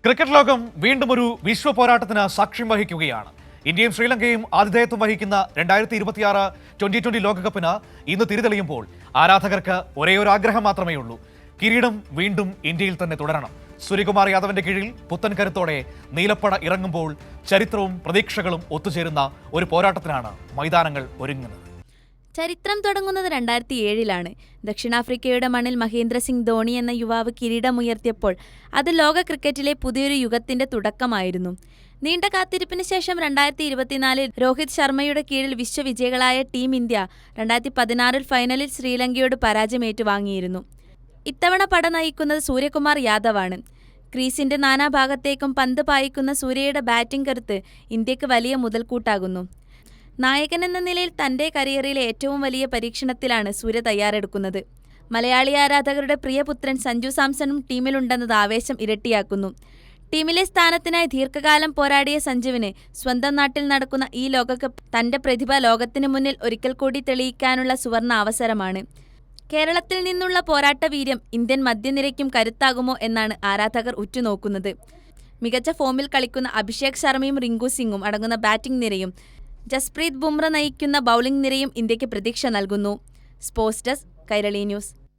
Cricket ലോകം വീണ്ടും ഒരു വിശ്വ പോരാട്ടത്തിന് സാക്ഷ്യം വഹിക്കുകയാണ്. ഇന്ത്യയും ശ്രീലങ്കയും ആതിഥേയത്വം വഹിക്കുന്ന 2026 T20 ലോകകപ്പിന് ഇന്ന് തിരിതെളിയുമ്പോൾ ആരാധകർക്ക് ഒരേയൊരു ആഗ്രഹം മാത്രമേ ഉള്ളൂ: കിരീടം വീണ്ടും ഇന്ത്യയിൽ തന്നെ തുടരണം. സൂര്യകുമാർ യാദവിന്റെ കീഴിൽ പുത്തൻ കരുത്തോടെ നീലപ്പട ഇറങ്ങുമ്പോൾ ചരിത്രവും പ്രതീക്ഷകളും ഒത്തുചേരുന്ന ഒരു പോരാട്ടത്തിനാണ് മൈതാനങ്ങൾ ഒരുങ്ങുന്നത്. ചരിത്രം തുടങ്ങുന്നത് 2007-ലാണ്. ദക്ഷിണാഫ്രിക്കയുടെ മണ്ണിൽ മഹേന്ദ്ര സിംഗ് ധോണി എന്ന യുവാവ് കിരീടമുയർത്തിയപ്പോൾ അത് ലോക ക്രിക്കറ്റിലെ പുതിയൊരു യുഗത്തിന്റെ തുടക്കമായിരുന്നു. നീണ്ട കാത്തിരിപ്പിന് ശേഷം 2024 രോഹിത് ശർമ്മയുടെ കീഴിൽ വിശ്വവിജയികളായ ടീം ഇന്ത്യ 2016 ഫൈനലിൽ ശ്രീലങ്കയോട് പരാജയം ഏറ്റുവാങ്ങിയിരുന്നു. ഇത്തവണ പട നയിക്കുന്നത് സൂര്യകുമാർ യാദവാണ്. ക്രീസിന്റെ നാനാഭാഗത്തേക്കും പന്ത് പായിക്കുന്ന സൂര്യയുടെ ബാറ്റിംഗ് കരുത്ത് ഇന്ത്യക്ക് വലിയ മുതൽക്കൂട്ടാകുന്നു. നായകൻ എന്ന നിലയിൽ തന്റെ കരിയറിലെ ഏറ്റവും വലിയ പരീക്ഷണത്തിലാണ് സൂര്യ തയ്യാറെടുക്കുന്നത്. മലയാളി ആരാധകരുടെ പ്രിയപുത്രൻ സഞ്ജു സാംസണും ടീമിലുണ്ടെന്നത് ആവേശം ഇരട്ടിയാക്കുന്നു. ടീമിലെ സ്ഥാനത്തിനായി ദീർഘകാലം പോരാടിയ സഞ്ജുവിന് സ്വന്തം നാട്ടിൽ നടക്കുന്ന ഈ ലോകകപ്പ് തന്റെ പ്രതിഭ ലോകത്തിനു മുന്നിൽ ഒരിക്കൽ കൂടി തെളിയിക്കാനുള്ള സുവർണ അവസരമാണ്. കേരളത്തിൽ നിന്നുള്ള പോരാട്ട വീര്യം ഇന്ത്യൻ മധ്യനിരയ്ക്കും കരുത്താകുമോ എന്നാണ് ആരാധകർ ഉറ്റുനോക്കുന്നത്. മികച്ച ഫോമിൽ കളിക്കുന്ന അഭിഷേക് ശർമ്മയും റിങ്കു സിംഗും അടങ്ങുന്ന ബാറ്റിംഗ് നിരയും ജസ്പ്രീത് ബുംറ നയിക്കുന്ന ബൗളിംഗ് നിരയും ഇന്ത്യക്ക് പ്രതീക്ഷ നൽകുന്നു. Sports desk, Kairali news.